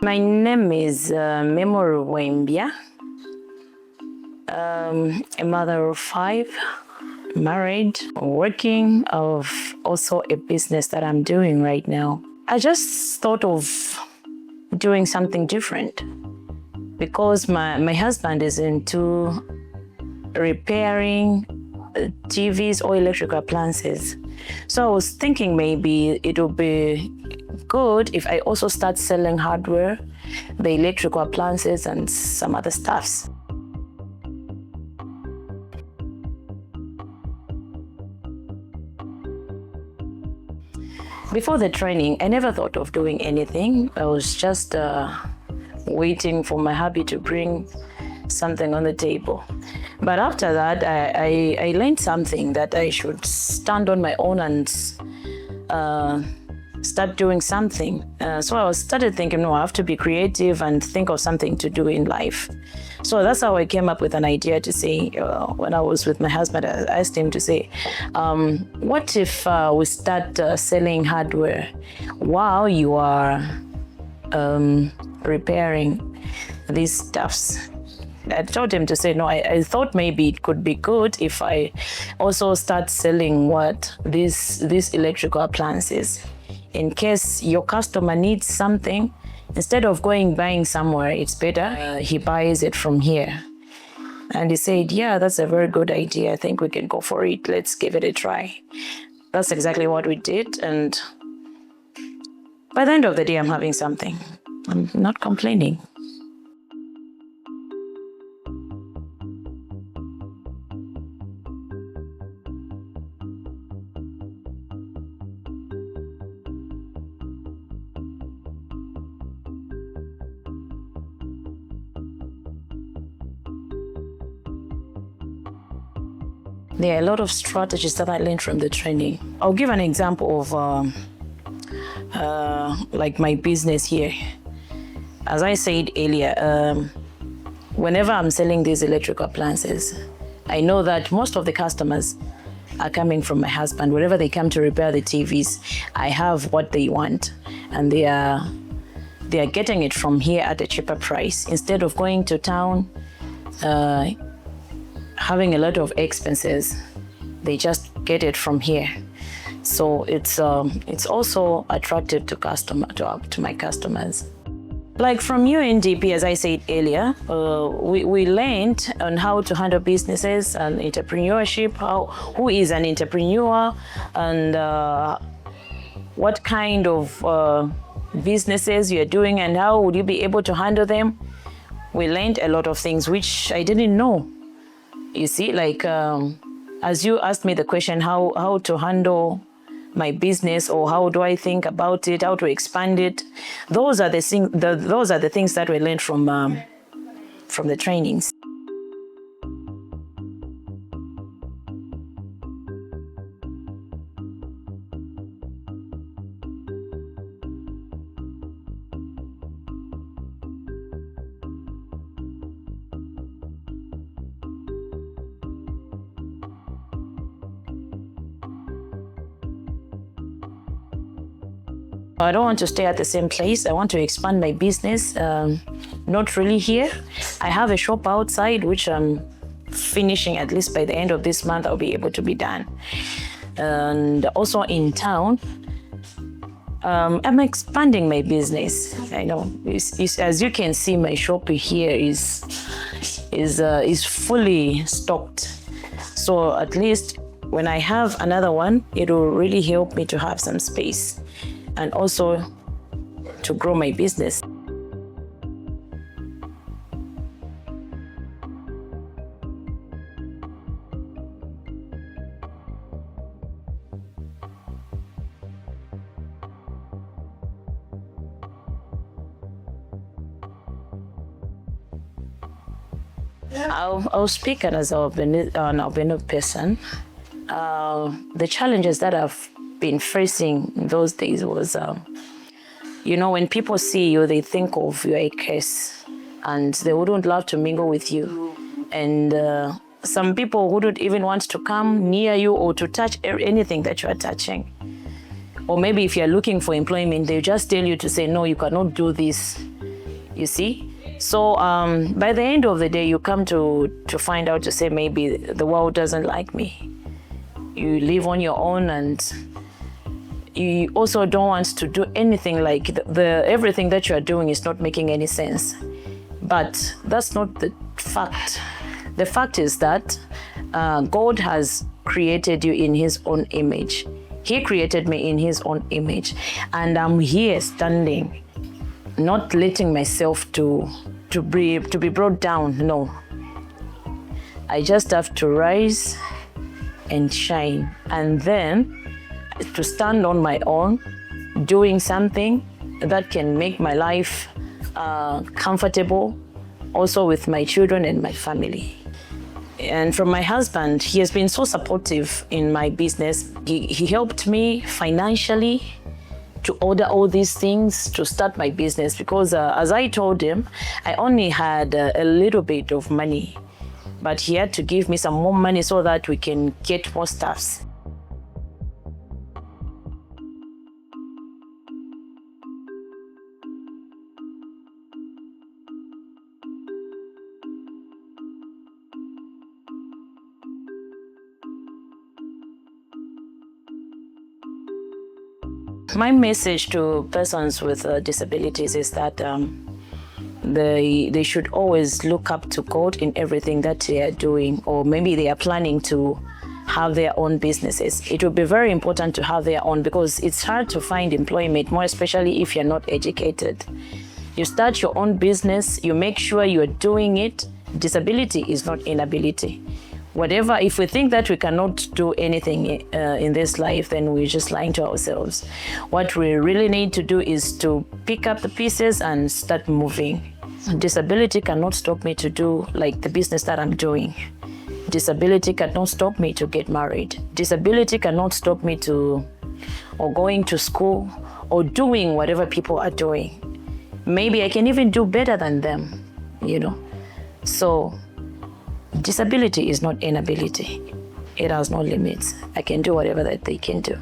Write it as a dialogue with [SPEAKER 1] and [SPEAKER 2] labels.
[SPEAKER 1] My name is Memory Bwembya. A mother of 5, married, working, of also a business that I'm doing right now. I just thought of doing something different because my husband is into repairing TVs or electrical appliances. So I was thinking maybe it would be good if I also start selling hardware, the electrical appliances and some other stuffs. Before the training, I never thought of doing anything. I was just waiting for my hubby to bring something on the table. But after that, I learned something that I should stand on my own and start doing something. So I started thinking, no, I have to be creative and think of something to do in life. So that's how I came up with an idea to say, when I was with my husband, I asked him to say, what if we start selling hardware while you are repairing these stuffs? I told him to say, no, I thought maybe it could be good if I also start selling these electrical appliances. In case your customer needs something, instead of buying somewhere, it's better he buys it from here. And he said, yeah, that's a very good idea. I think we can go for it. Let's give it a try. That's exactly what we did. And by the end of the day, I'm having something. I'm not complaining. There are a lot of strategies that I learned from the training. I'll give an example of like my business here. As I said earlier, whenever I'm selling these electrical appliances, I know that most of the customers are coming from my husband. Wherever they come to repair the TVs, I have what they want, and they are getting it from here at a cheaper price instead of going to town, having a lot of expenses. They just get it from here. So it's also attractive to my customers. Like from UNDP, as I said earlier, we learned on how to handle businesses and entrepreneurship, who is an entrepreneur, and what kind of businesses you're doing and how would you be able to handle them. We learned a lot of things which I didn't know. You see, like as you asked me the question, how to handle my business, or how do I think about it, how to expand it. Those are the things that we learned from the trainings. I don't want to stay at the same place. I want to expand my business, not really here. I have a shop outside, which I'm finishing at least by the end of this month. I'll be able to be done. And also in town, I'm expanding my business. I know, as you can see, my shop here is fully stocked. So at least when I have another one, it will really help me to have some space and also to grow my business. I'll speak as an albino person. The challenges that I've been facing in those days was, when people see you, they think of you a curse, and they wouldn't love to mingle with you. And some people wouldn't even want to come near you or to touch anything that you are touching. Or maybe if you're looking for employment, they just tell you to say, no, you cannot do this. you see. So by the end of the day, you come to find out, to say, maybe the world doesn't like me. You live on your own, and you also don't want to do anything. Like everything that you are doing is not making any sense. But that's not the fact. The fact is that God has created you in his own image. He created me in his own image, and I'm here standing, not letting myself to be brought down. No, I just have to rise and shine, and then to stand on my own, doing something that can make my life comfortable, also with my children and my family. And from my husband, he has been so supportive in my business. He helped me financially to order all these things to start my business, because as I told him, I only had a little bit of money, but he had to give me some more money so that we can get more stuffs. My message to persons with disabilities is that they should always look up to God in everything that they are doing, or maybe they are planning to have their own businesses. It will be very important to have their own, because it's hard to find employment, more especially if you're not educated. You start your own business, you make sure you're doing it. Disability is not inability. Whatever, if we think that we cannot do anything in this life, then we're just lying to ourselves. What we really need to do is to pick up the pieces and start moving. Disability cannot stop me to do like the business that I'm doing. Disability cannot stop me to get married. Disability cannot stop me or going to school, or doing whatever people are doing. Maybe I can even do better than them, you know. So disability is not inability. It has no limits. I can do whatever that they can do.